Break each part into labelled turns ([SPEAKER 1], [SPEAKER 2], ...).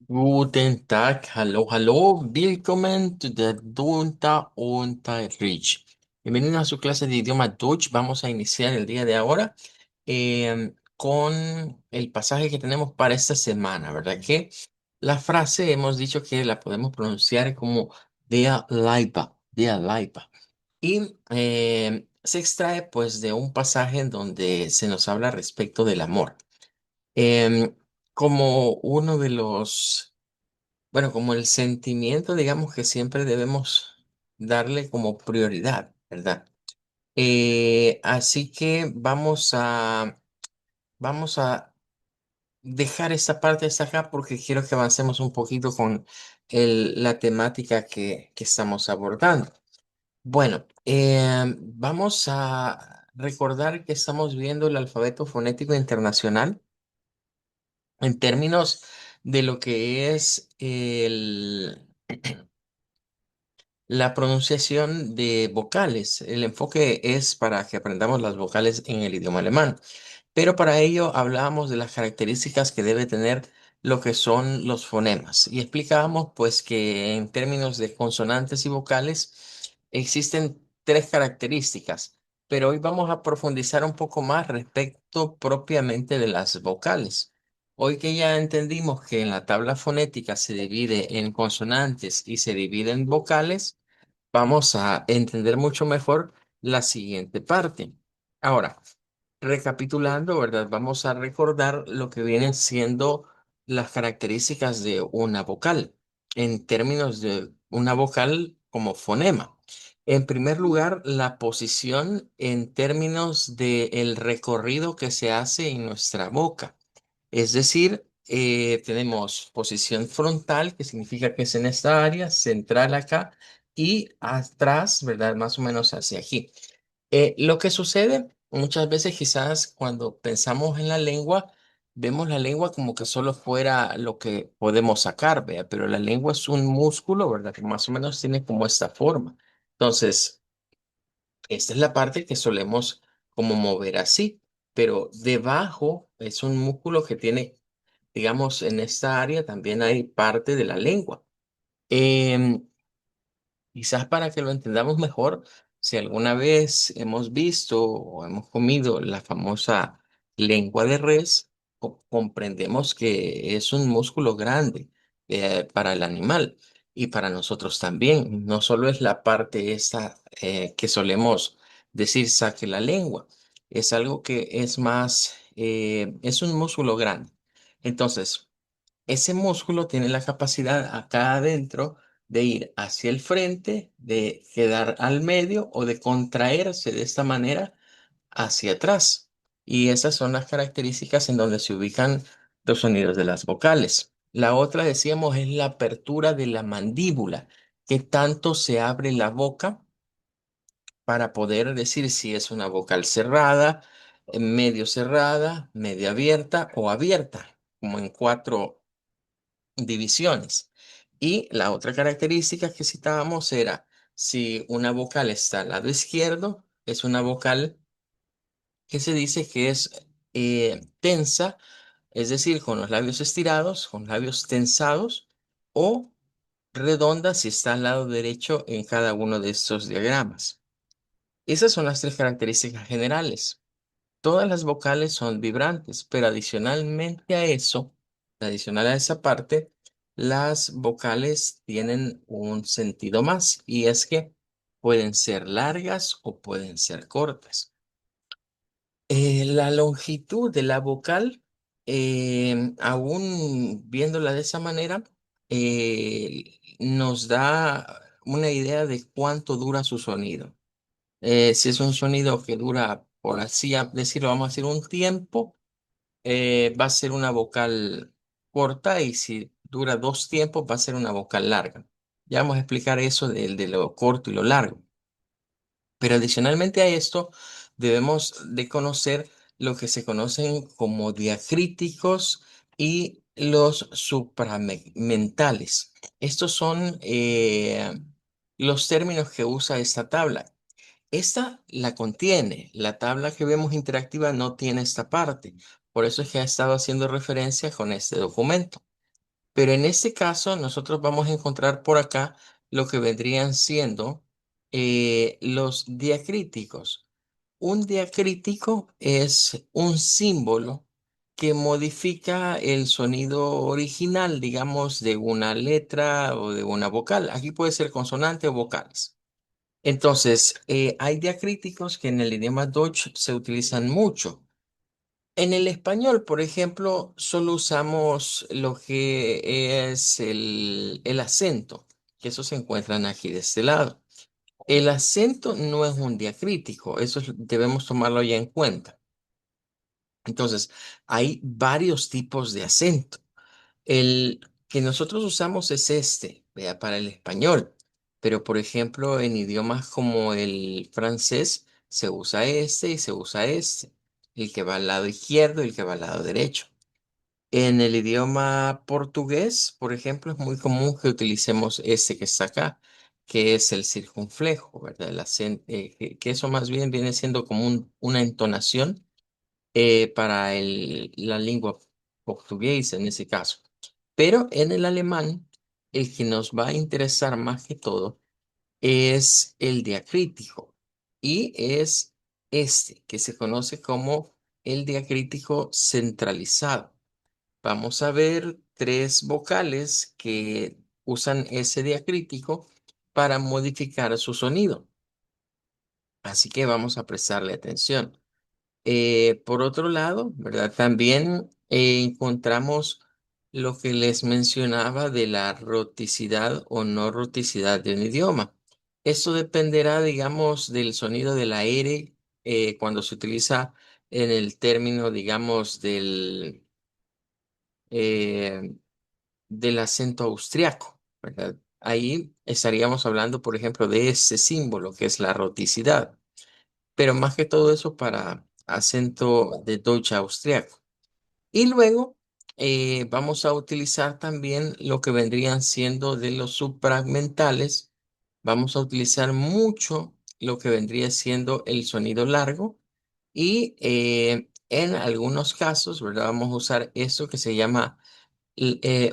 [SPEAKER 1] Guten Tag, hallo, hallo, willkommen to the Dunta Unterricht. Bienvenidos a su clase de idioma Deutsch. Vamos a iniciar el día de ahora con el pasaje que tenemos para esta semana, ¿verdad? Que la frase hemos dicho que la podemos pronunciar como der Leiber. Y se extrae pues de un pasaje en donde se nos habla respecto del amor. Em, como uno de los bueno, como el sentimiento, digamos que siempre debemos darle como prioridad, ¿verdad? Así que vamos a dejar esta parte hasta acá porque quiero que avancemos un poquito con la temática que estamos abordando. Bueno, vamos a recordar que estamos viendo el alfabeto fonético internacional en términos de lo que es la pronunciación de vocales. El enfoque es para que aprendamos las vocales en el idioma alemán. Pero para ello hablábamos de las características que debe tener lo que son los fonemas. Y explicábamos pues que en términos de consonantes y vocales existen tres características. Pero hoy vamos a profundizar un poco más respecto propiamente de las vocales. Hoy que ya entendimos que en la tabla fonética se divide en consonantes y se divide en vocales, vamos a entender mucho mejor la siguiente parte. Ahora, recapitulando, ¿verdad? Vamos a recordar lo que vienen siendo las características de una vocal en términos de una vocal como fonema. En primer lugar, la posición en términos del recorrido que se hace en nuestra boca. Es decir, tenemos posición frontal, que significa que es en esta área, central acá y atrás, ¿verdad? Más o menos hacia aquí. Lo que sucede muchas veces quizás cuando pensamos en la lengua, vemos la lengua como que solo fuera lo que podemos sacar, ¿vea? Pero la lengua es un músculo, ¿verdad? Que más o menos tiene como esta forma. Entonces, esta es la parte que solemos como mover así, pero debajo es un músculo que tiene, digamos, en esta área también hay parte de la lengua. Em, Quizás para que lo entendamos mejor, si alguna vez hemos visto o hemos comido la famosa lengua de res, comprendemos que es un músculo grande para el animal y para nosotros también. No solo es la parte esta que solemos decir saque la lengua, es algo que es más, es un músculo grande. Entonces, ese músculo tiene la capacidad acá adentro de ir hacia el frente, de quedar al medio o de contraerse de esta manera hacia atrás. Y esas son las características en donde se ubican los sonidos de las vocales. La otra, decíamos, es la apertura de la mandíbula, que tanto se abre la boca para poder decir si es una vocal cerrada, medio cerrada, media abierta o abierta, como en cuatro divisiones. Y la otra característica que citábamos era si una vocal está al lado izquierdo, es una vocal que se dice que es tensa, es decir, con los labios estirados, con labios tensados, o redonda si está al lado derecho en cada uno de estos diagramas. Esas son las tres características generales. Todas las vocales son vibrantes, pero adicionalmente a eso, adicional a esa parte, las vocales tienen un sentido más y es que pueden ser largas o pueden ser cortas. La longitud de la vocal, aún viéndola de esa manera, nos da una idea de cuánto dura su sonido. Si es un sonido que dura, por así decirlo, vamos a decir un tiempo, va a ser una vocal corta y si dura dos tiempos va a ser una vocal larga. Ya vamos a explicar eso de lo corto y lo largo. Pero adicionalmente a esto, debemos de conocer lo que se conocen como diacríticos y los supramentales. Estos son los términos que usa esta tabla. Esta la contiene. La tabla que vemos interactiva no tiene esta parte. Por eso es que ha estado haciendo referencia con este documento. Pero en este caso, nosotros vamos a encontrar por acá lo que vendrían siendo los diacríticos. Un diacrítico es un símbolo que modifica el sonido original, digamos, de una letra o de una vocal. Aquí puede ser consonante o vocales. Entonces, hay diacríticos que en el idioma Deutsch se utilizan mucho. En el español, por ejemplo, solo usamos lo que es el acento, que eso se encuentran aquí de este lado. El acento no es un diacrítico, debemos tomarlo ya en cuenta. Entonces, hay varios tipos de acento. El que nosotros usamos es este, vea, para el español, pero por ejemplo, en idiomas como el francés se usa este y se usa este, el que va al lado izquierdo y el que va al lado derecho. En el idioma portugués, por ejemplo, es muy común que utilicemos este que está acá, que es el circunflejo, ¿verdad? El acento, que eso más bien viene siendo como una entonación para la lengua portuguesa en ese caso. Pero en el alemán, el que nos va a interesar más que todo es el diacrítico y es este, que se conoce como el diacrítico centralizado. Vamos a ver tres vocales que usan ese diacrítico para modificar su sonido. Así que vamos a prestarle atención. Por otro lado, ¿verdad? También encontramos lo que les mencionaba de la roticidad o no roticidad de un idioma. Esto dependerá, digamos, del sonido de la R cuando se utiliza en el término, digamos, eh, del acento austriaco, ¿verdad? Ahí estaríamos hablando, por ejemplo, de ese símbolo que es la roticidad, pero más que todo eso para acento de Deutsch austriaco. Y luego vamos a utilizar también lo que vendrían siendo de los subfragmentales. Vamos a utilizar mucho lo que vendría siendo el sonido largo y en algunos casos, ¿verdad? Vamos a usar esto que se llama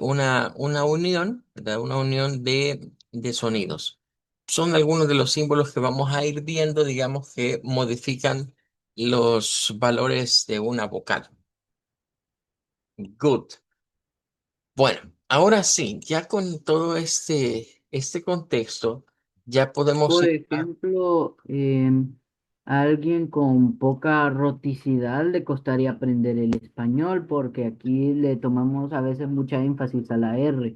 [SPEAKER 1] una unión, ¿verdad? Una unión de sonidos. Son algunos de los símbolos que vamos a ir viendo, digamos, que modifican los valores de una vocal. Good. Bueno, ahora sí, ya con todo este contexto, ya podemos
[SPEAKER 2] Por
[SPEAKER 1] ir.
[SPEAKER 2] ejemplo, a alguien con poca roticidad le costaría aprender el español porque aquí le tomamos a veces mucha énfasis a la R.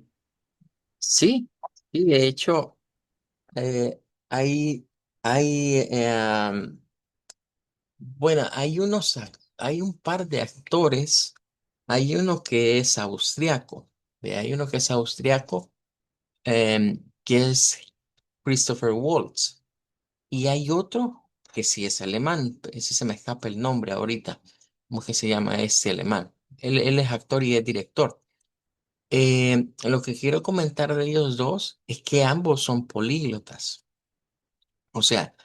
[SPEAKER 1] Sí, y de hecho, eh, hay, hay bueno, hay un par de actores. Hay uno que es austriaco, hay uno que es austriaco, que es Christopher Waltz. Y hay otro que sí es alemán, ese se me escapa el nombre ahorita. ¿Cómo que se llama este alemán? Él es actor y es director. Lo que quiero comentar de ellos dos es que ambos son políglotas. O sea,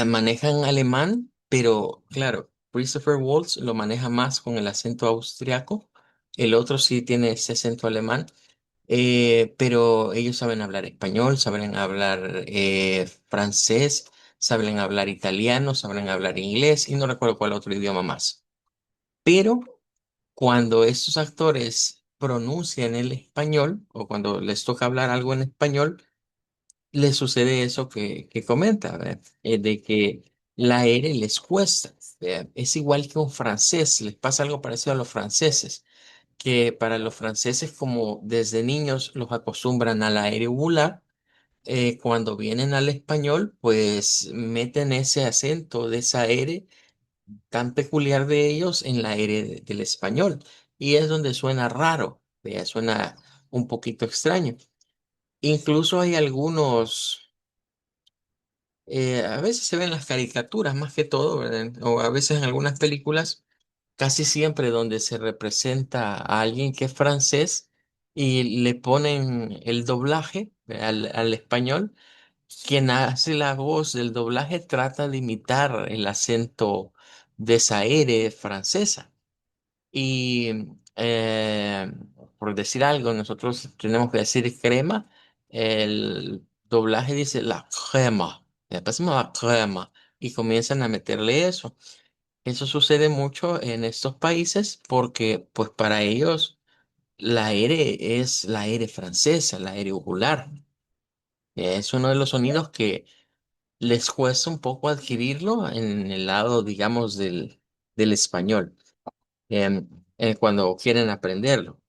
[SPEAKER 1] manejan alemán, pero claro, Christopher Waltz lo maneja más con el acento austriaco. El otro sí tiene ese acento alemán, pero ellos saben hablar español, saben hablar francés, saben hablar italiano, saben hablar inglés y no recuerdo cuál otro idioma más. Pero cuando estos actores pronuncian el español o cuando les toca hablar algo en español, le sucede eso que comenta, ¿verdad? De que la R les cuesta. ¿Verdad? Es igual que un francés, les pasa algo parecido a los franceses, que para los franceses como desde niños los acostumbran a la R uvular, cuando vienen al español, pues meten ese acento de esa R tan peculiar de ellos en la R del español. Y es donde suena raro, ¿verdad? Suena un poquito extraño. Incluso hay algunos a veces se ven las caricaturas más que todo, ¿verdad? O a veces en algunas películas, casi siempre donde se representa a alguien que es francés y le ponen el doblaje al español, quien hace la voz del doblaje trata de imitar el acento de esa R francesa. Y, por decir algo, nosotros tenemos que decir crema, el doblaje dice la crema, después la crema, y comienzan a meterle eso. Eso sucede mucho en estos países porque, pues para ellos, la R es la R francesa, la R uvular. Es uno de los sonidos que les cuesta un poco adquirirlo en el lado, digamos, del español, em, cuando quieren aprenderlo.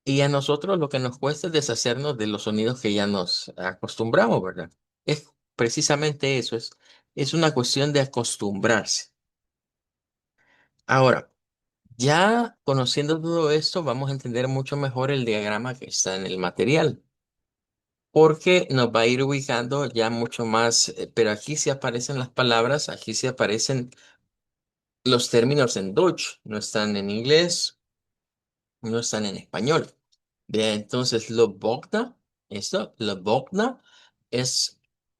[SPEAKER 1] Y a nosotros lo que nos cuesta es deshacernos de los sonidos que ya nos acostumbramos, ¿verdad? Es precisamente eso, es una cuestión de acostumbrarse. Ahora, ya conociendo todo esto, vamos a entender mucho mejor el diagrama que está en el material, porque nos va a ir ubicando ya mucho más, pero aquí sí aparecen las palabras, aquí sí aparecen los términos en Dutch, no están en inglés, no están en español. Bien, entonces, lo bogna es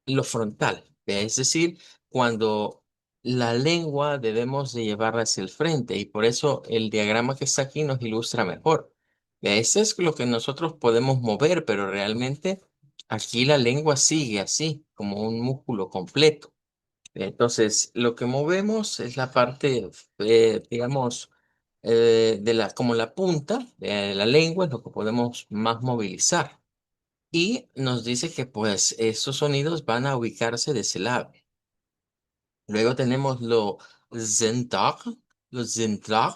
[SPEAKER 1] lo frontal. Bien, es decir, cuando la lengua debemos de llevarla hacia el frente y por eso el diagrama que está aquí nos ilustra mejor. Bien, ese es lo que nosotros podemos mover, pero realmente aquí la lengua sigue así, como un músculo completo. Entonces, lo que movemos es la parte, digamos, de como la punta de la lengua, es lo que podemos más movilizar. Y nos dice que pues esos sonidos van a ubicarse de ese lado. Luego tenemos zentar, lo zentar,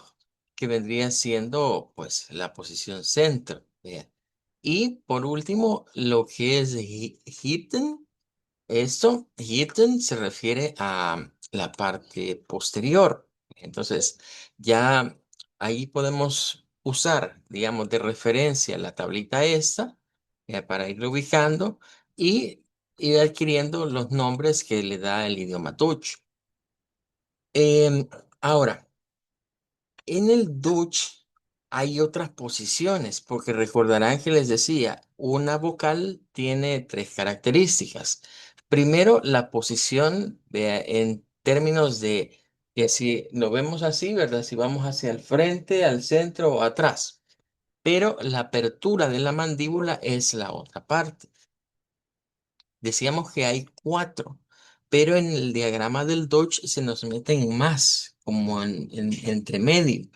[SPEAKER 1] que vendría siendo pues la posición centro. Bien. Y por último, lo que es hitten. Esto, hidden, se refiere a la parte posterior. Entonces, ya ahí podemos usar, digamos, de referencia la tablita esta para ir ubicando y ir adquiriendo los nombres que le da el idioma Dutch. Em, Ahora, en el Dutch hay otras posiciones, porque recordarán que les decía, una vocal tiene tres características. Primero, la posición en términos de que si lo vemos así, ¿verdad? Si vamos hacia el frente, al centro o atrás. Pero la apertura de la mandíbula es la otra parte. Decíamos que hay cuatro, pero en el diagrama del Dodge se nos meten más, como entre medio.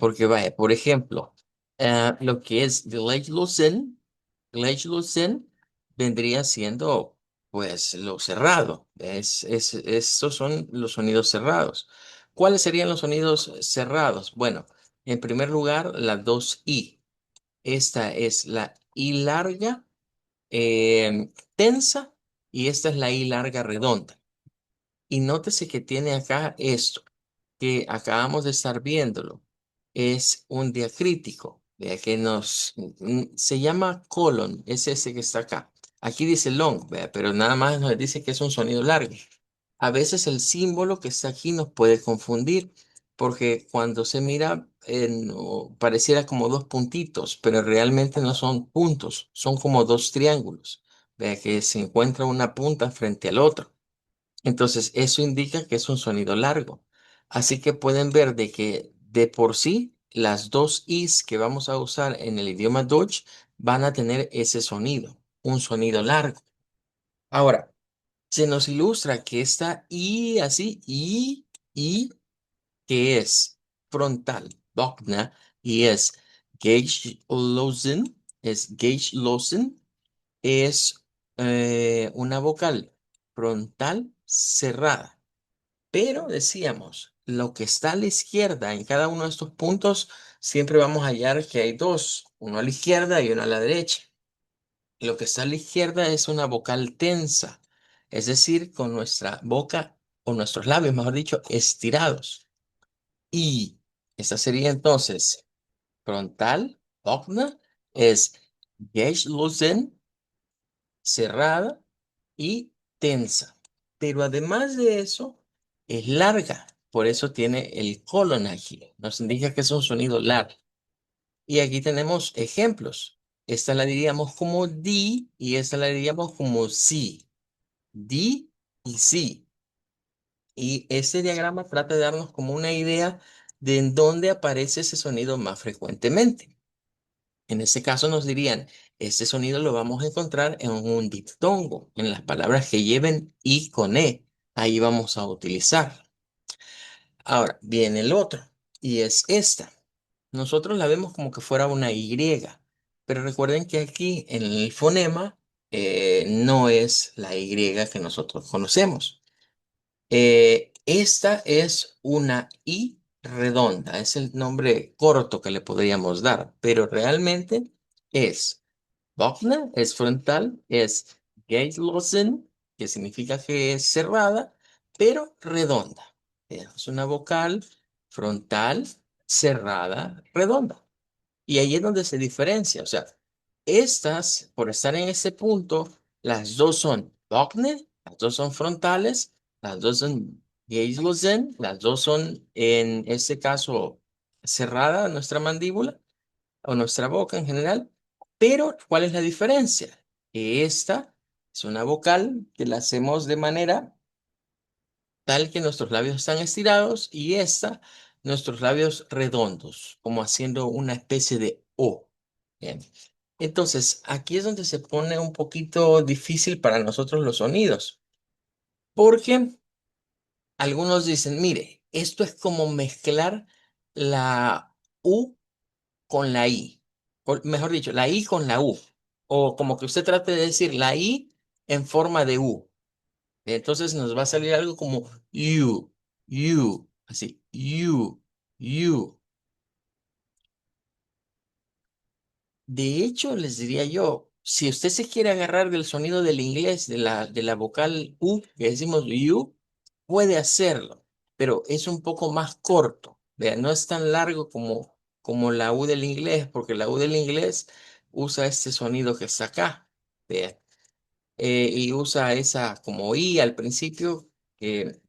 [SPEAKER 1] Porque vaya, por ejemplo, lo que es Gleichlosen vendría siendo pues lo cerrado. Estos son los sonidos cerrados. ¿Cuáles serían los sonidos cerrados? Bueno, en primer lugar, la dos i. Esta es la I larga tensa y esta es la I larga redonda. Y nótese que tiene acá esto, que acabamos de estar viéndolo. Es un diacrítico, vea que se llama colon, es ese que está acá. Aquí dice long, vea, pero nada más nos dice que es un sonido largo. A veces el símbolo que está aquí nos puede confundir, porque cuando se mira pareciera como dos puntitos, pero realmente no son puntos, son como dos triángulos. Vea que se encuentra una punta frente al otro. Entonces, eso indica que es un sonido largo. Así que pueden ver de que de por sí las dos is que vamos a usar en el idioma Dutch van a tener ese sonido, un sonido largo. Ahora, se nos ilustra que esta I así, I, que es frontal, Bogna, y Gage-Losen, es una vocal frontal cerrada. Pero decíamos, lo que está a la izquierda en cada uno de estos puntos, siempre vamos a hallar que hay dos, uno a la izquierda y uno a la derecha. Lo que está a la izquierda es una vocal tensa, es decir, con nuestra boca o nuestros labios, mejor dicho, estirados. Y esta sería entonces frontal, Ogna, es geschlossen, cerrada y tensa. Pero además de eso, es larga. Por eso tiene el colon aquí. Nos indica que es un sonido largo. Y aquí tenemos ejemplos. Esta la diríamos como di y esta la diríamos como si. Di y si. Y este diagrama trata de darnos como una idea de en dónde aparece ese sonido más frecuentemente. En este caso nos dirían, este sonido lo vamos a encontrar en un diptongo, en las palabras que lleven I con E. Ahí vamos a utilizar. Ahora, viene el otro, y es esta. Nosotros la vemos como que fuera una Y, pero recuerden que aquí en el fonema no es la Y que nosotros conocemos. Esta es una I redonda, es el nombre corto que le podríamos dar, pero realmente es Bogna, es frontal, es geschlossen, que significa que es cerrada, pero redonda. Es una vocal frontal, cerrada, redonda. Y ahí es donde se diferencia. O sea, estas, por estar en ese punto, las dos son Bogner, las dos son frontales, las dos son Geislosen, las dos son, en este caso, cerrada nuestra mandíbula o nuestra boca en general. Pero, ¿cuál es la diferencia? Que esta es una vocal que la hacemos de manera tal que nuestros labios están estirados y esta, nuestros labios redondos, como haciendo una especie de O. Bien. Entonces, aquí es donde se pone un poquito difícil para nosotros los sonidos, porque algunos dicen, mire, esto es como mezclar la U con la I, o mejor dicho, la I con la U, o como que usted trate de decir la I en forma de U. Entonces nos va a salir algo como así, you. De hecho, les diría yo, si usted se quiere agarrar del sonido del inglés, de la vocal U, que decimos you, puede hacerlo, pero es un poco más corto. Vean, no es tan largo como la U del inglés, porque la U del inglés usa este sonido que está acá. Vean, y usa esa como I al principio, que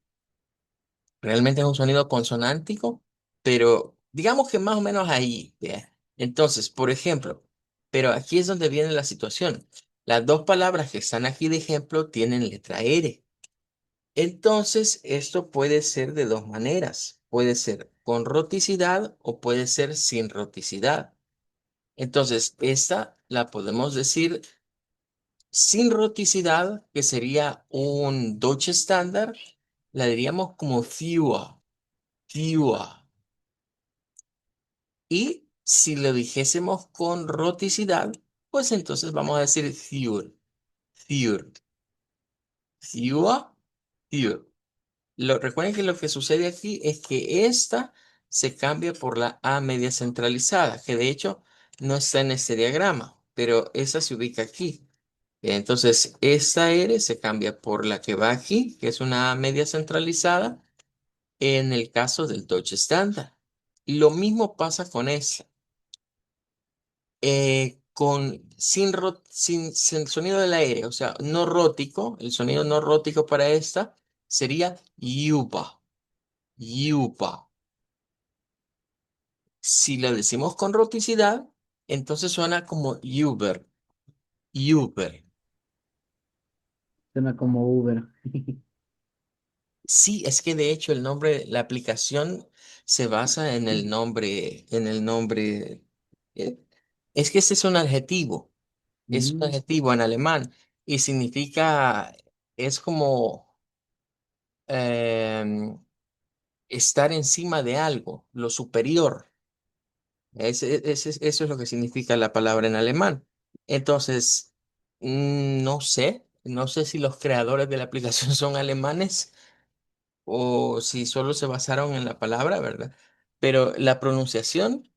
[SPEAKER 1] realmente es un sonido consonántico, pero digamos que más o menos ahí, ¿ya? Entonces, por ejemplo, pero aquí es donde viene la situación. Las dos palabras que están aquí de ejemplo tienen letra R. Entonces, esto puede ser de dos maneras. Puede ser con roticidad o puede ser sin roticidad. Entonces, esta la podemos decir sin roticidad, que sería un Deutsche estándar, la diríamos como fewer, fewer. Y si lo dijésemos con roticidad, pues entonces vamos a decir fewer, fewer, fewer, fewer. Recuerden que lo que sucede aquí es que esta se cambia por la A media centralizada, que de hecho no está en este diagrama, pero esa se ubica aquí. Entonces, esta R se cambia por la que va aquí, que es una A media centralizada, en el caso del Deutsche Standard. Lo mismo pasa con esta. Sin sonido del aire, o sea, no rótico, el sonido no rótico para esta sería yuba, yuba. Si lo decimos con roticidad, entonces suena como Uber, Uber.
[SPEAKER 2] Suena como Uber.
[SPEAKER 1] Sí, es que de hecho el nombre, la aplicación se basa en el nombre. eh, es que ese es un adjetivo. Es un
[SPEAKER 2] Mm,
[SPEAKER 1] adjetivo en alemán y significa, es como em, estar encima de algo, lo superior. Eso es lo que significa la palabra en alemán. Entonces, no sé si los creadores de la aplicación son alemanes o si solo se basaron en la palabra, ¿verdad? Pero la pronunciación,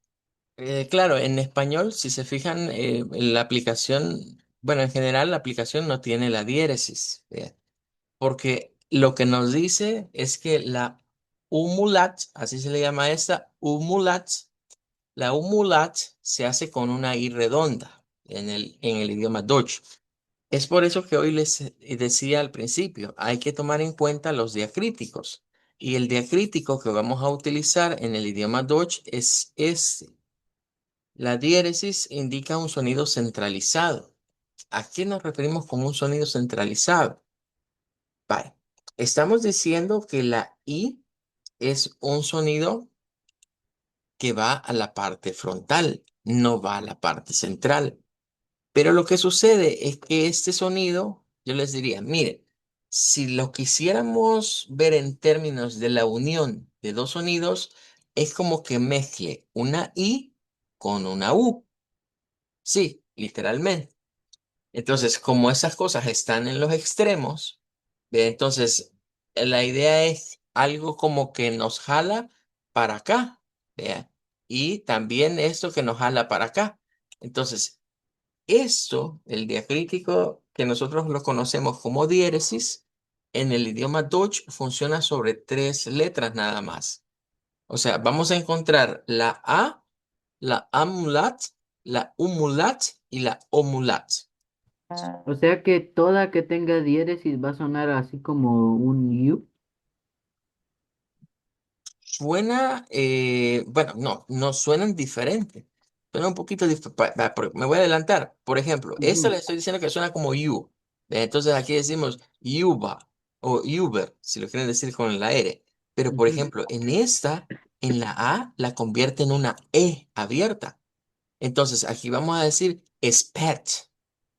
[SPEAKER 1] claro, en español, si se fijan, la aplicación, bueno, en general la aplicación no tiene la diéresis, porque lo que nos dice es que la umulat, así se le llama a esta, umulat, la umulat se hace con una I redonda en el idioma Deutsch. Es por eso que hoy les decía al principio, hay que tomar en cuenta los diacríticos. Y el diacrítico que vamos a utilizar en el idioma Deutsch es este. La diéresis indica un sonido centralizado. ¿A qué nos referimos con un sonido centralizado? Vale. Estamos diciendo que la I es un sonido que va a la parte frontal, no va a la parte central. Pero lo que sucede es que este sonido, yo les diría, miren, si lo quisiéramos ver en términos de la unión de dos sonidos, es como que mezcle una I con una U. Sí, literalmente. Entonces, como esas cosas están en los extremos, entonces la idea es algo como que nos jala para acá, ¿vea? Y también esto que nos jala para acá. Entonces, esto, el diacrítico que nosotros lo conocemos como diéresis, en el idioma Deutsch funciona sobre tres letras nada más. O sea, vamos a encontrar la A, la amulat, la umulat y la omulat.
[SPEAKER 2] O sea que toda que tenga diéresis va a sonar así como un U.
[SPEAKER 1] Suena, bueno, no suenan diferentes. Suena un poquito diferente. Me voy a adelantar. Por ejemplo, esta le
[SPEAKER 2] Ujú,
[SPEAKER 1] estoy diciendo que suena como you. Entonces aquí decimos yuba o uber, si lo quieren decir con la R. Pero por
[SPEAKER 2] ujú.
[SPEAKER 1] ejemplo, en esta, en la A, la convierte en una E abierta. Entonces aquí vamos a decir spet,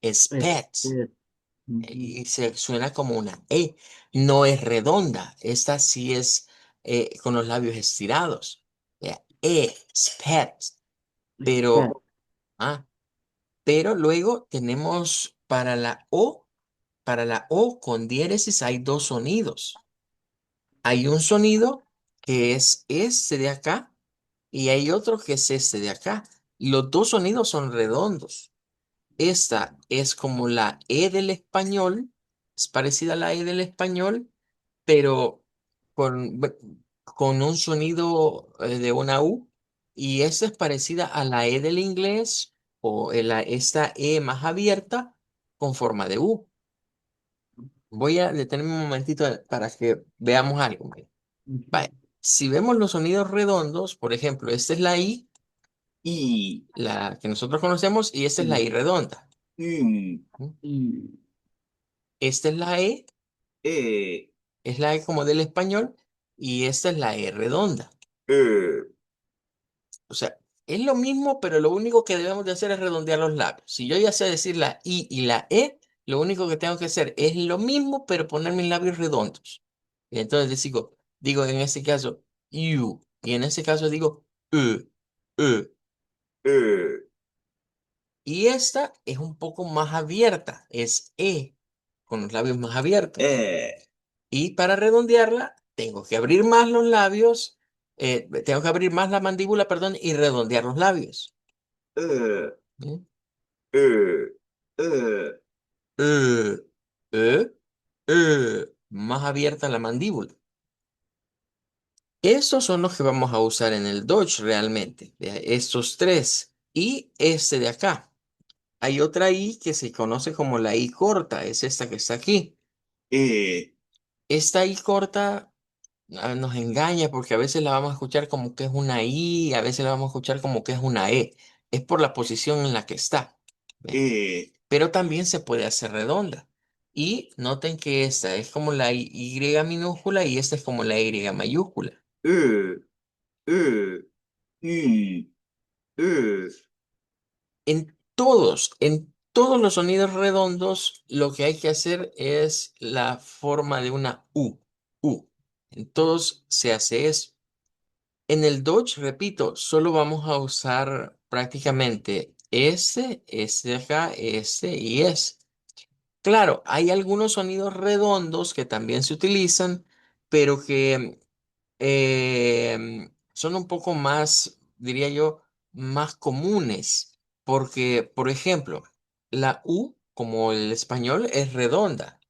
[SPEAKER 1] spet.
[SPEAKER 2] Este, ujú.
[SPEAKER 1] Y se suena como una E. No es redonda. Esta sí es con los labios estirados. Spet.
[SPEAKER 2] Espera.
[SPEAKER 1] Pero, ah, pero luego tenemos para la O con diéresis hay dos sonidos. Hay un sonido que es este de acá y hay otro que es este de acá. Los dos sonidos son redondos. Esta es como la E del español, es parecida a la E del español, pero con un sonido de una U. Y esta es parecida a la E del inglés o esta E más abierta con forma de U. Voy a detenerme un momentito para que veamos algo. Mire.
[SPEAKER 2] Ujú.
[SPEAKER 1] Vale. Si vemos los sonidos redondos, por ejemplo, esta es la I, la que nosotros conocemos, y esta es la I redonda. ¿Mm?
[SPEAKER 2] Y
[SPEAKER 1] Esta es la es la E como del español, y esta es la E redonda. O sea, es lo mismo, pero lo único que debemos de hacer es redondear los labios. Si yo ya sé decir la I y la E, lo único que tengo que hacer es lo mismo, pero poner mis labios redondos. Y entonces digo en este caso, you, y en este caso digo, uh. Y esta es un poco más abierta, es E, con los labios más abiertos. Y para redondearla, tengo que abrir más los labios, tengo que abrir más la mandíbula, perdón, y redondear los labios. ¿Mm? Eh, eh, Más abierta la mandíbula. Estos son los que vamos a usar en el Dodge realmente. Vea, estos tres. Y este de acá. Hay otra I que se conoce como la I corta, es esta que está aquí. Esta I corta nos engaña porque a veces la vamos a escuchar como que es una I, a veces la vamos a escuchar como que es una E. Es por la posición en la que está. ¿Ve? Pero también se puede hacer redonda. Y noten que esta es como la Y minúscula y esta es como la Y mayúscula. En todos los sonidos redondos, lo que hay que hacer es la forma de una U. U. En todos se hace eso. En el Dodge, repito, solo vamos a usar prácticamente este de acá, este y este. Claro, hay algunos sonidos redondos que también se utilizan, pero que son un poco más, diría yo, más comunes. Porque, por ejemplo, la U, como el español, es redonda.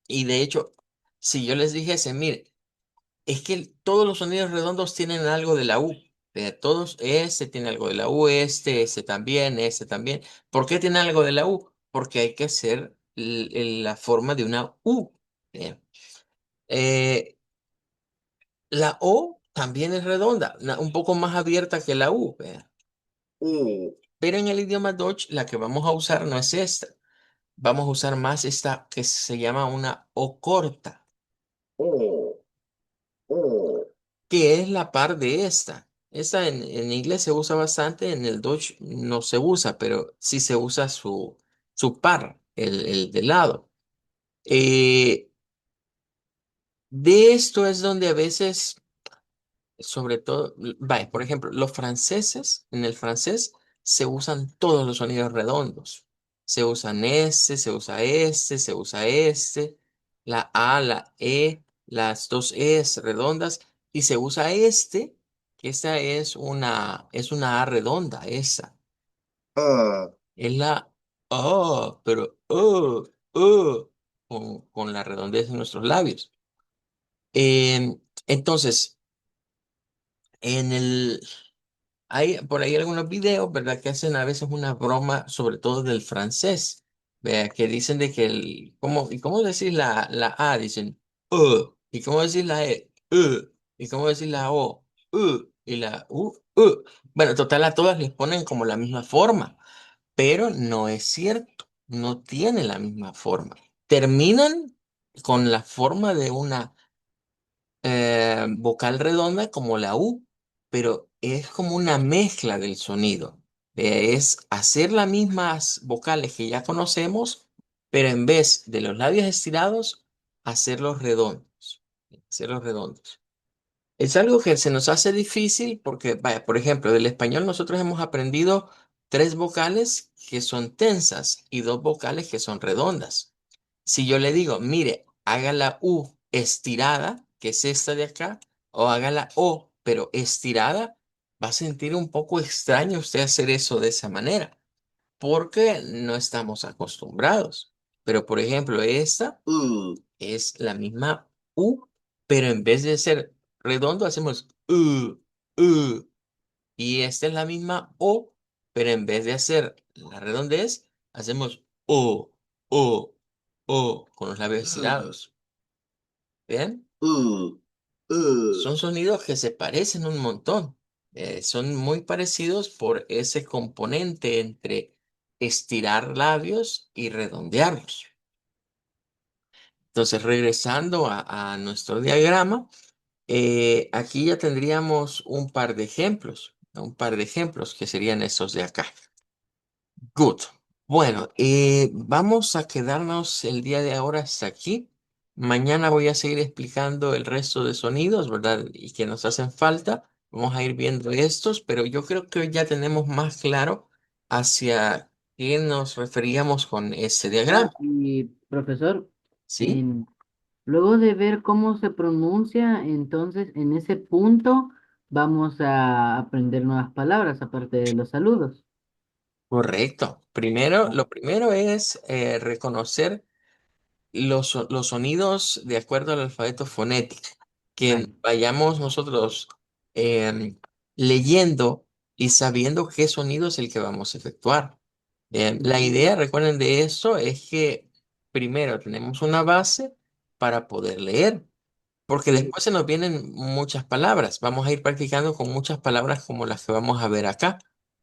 [SPEAKER 1] Y de hecho, si yo les dijese, mire, es que todos los sonidos redondos tienen algo de la U. Todos, este tiene algo de la U, este también, este también. ¿Por qué tiene algo de la U? Porque hay que hacer la forma de una U. Bien. Eh, la O también es redonda, un poco más abierta que la U. Vea. Pero en el idioma Dutch, la que vamos a usar no es esta. Vamos a usar más esta que se llama una O corta, que es la par de esta. Esta en inglés se usa bastante, en el Dutch no se usa, pero sí se usa su par, el de lado. Eh, de esto es donde a veces, sobre todo, vaya, por ejemplo, los franceses, en el francés se usan todos los sonidos redondos. Se usan se usa la A, la E, las dos E's redondas, y se usa que esta es una A redonda, esa. Es la pero con la redondez de nuestros labios. Entonces, en el, hay por ahí algunos videos, ¿verdad? Que hacen a veces una broma, sobre todo del francés, vea, que dicen de que ¿y cómo decir la A? Dicen, ¿y cómo decir la E? ¿Y cómo decir la O? Y la U. Bueno, total, a todas les ponen como la misma forma, pero no es cierto, no tiene la misma forma. Terminan con la forma de una vocal redonda como la U, pero es como una mezcla del sonido. Es hacer las mismas vocales que ya conocemos, pero en vez de los labios estirados, hacerlos redondos. Hacerlos redondos. Es algo que se nos hace difícil porque, vaya, por ejemplo, del español nosotros hemos aprendido tres vocales que son tensas y dos vocales que son redondas. Si yo le digo, mire, haga la U estirada, que es esta de acá, o haga la O, pero estirada, va a sentir un poco extraño usted hacer eso de esa manera, porque no estamos acostumbrados. Pero, por ejemplo, esta es la misma U, pero en vez de ser redondo, hacemos U. Y esta es la misma O, pero en vez de hacer la redondez, hacemos O, con los labios estirados. ¿Bien? Son sonidos que se parecen un montón. Son muy parecidos por ese componente entre estirar labios y redondearlos. Entonces, regresando a nuestro diagrama, aquí ya tendríamos un par de ejemplos que serían estos de acá. Good. Bueno, vamos a quedarnos el día de ahora hasta aquí. Mañana voy a seguir explicando el resto de sonidos, ¿verdad? Y que nos hacen falta. Vamos a ir viendo estos, pero yo creo que ya tenemos más claro hacia qué nos referíamos con este diagrama.
[SPEAKER 2] Y profesor,
[SPEAKER 1] ¿Sí?
[SPEAKER 2] en- luego de ver cómo se pronuncia, entonces en ese punto vamos a aprender nuevas palabras aparte de los saludos.
[SPEAKER 1] Correcto. Primero, lo primero es reconocer los sonidos de acuerdo al alfabeto fonético, que
[SPEAKER 2] Vale.
[SPEAKER 1] vayamos nosotros leyendo y sabiendo qué sonido es el que vamos a efectuar. La
[SPEAKER 2] Ujú.
[SPEAKER 1] idea, recuerden de eso, es que primero tenemos una base para poder leer. Porque
[SPEAKER 2] Sí.
[SPEAKER 1] después se nos vienen muchas palabras. Vamos a ir practicando con muchas palabras como las que vamos a ver acá.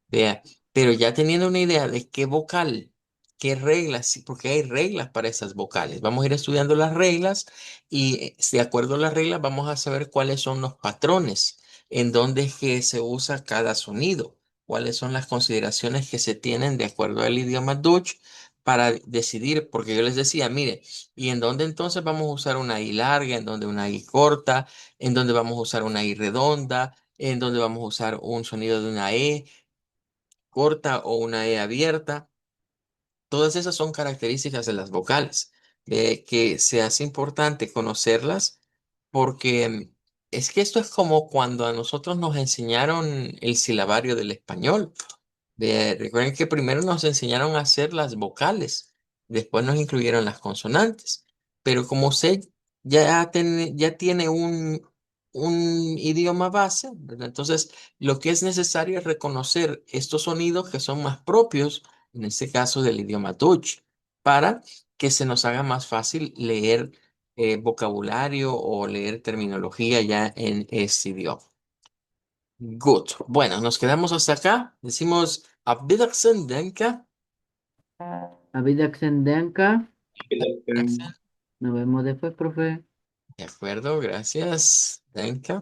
[SPEAKER 1] Vea, pero ya teniendo una idea de qué vocal, qué reglas, sí, porque hay reglas para esas vocales. Vamos a ir estudiando las reglas y de acuerdo a las reglas vamos a saber cuáles son los patrones, en dónde es que se usa cada sonido, cuáles son las consideraciones que se tienen de acuerdo al idioma Dutch para decidir, porque yo les decía, mire, ¿y en dónde entonces vamos a usar una I larga, en dónde una I corta, en dónde vamos a usar una I redonda, en dónde vamos a usar un sonido de una E corta o una E abierta? Todas esas son características de las vocales, de que se hace importante conocerlas porque es que esto es como cuando a nosotros nos enseñaron el silabario del español. Recuerden que primero nos enseñaron a hacer las vocales, después nos incluyeron las consonantes, pero como usted ya tiene un idioma base, ¿verdad? Entonces lo que es necesario es reconocer estos sonidos que son más propios, en este caso del idioma Dutch, para que se nos haga más fácil leer vocabulario o leer terminología ya en este idioma. Good. Bueno, nos quedamos hasta acá. Decimos Auf Wiedersehen, danke.
[SPEAKER 2] Avidaxendenka, nos vemos después, profe.
[SPEAKER 1] De acuerdo, gracias. Danke.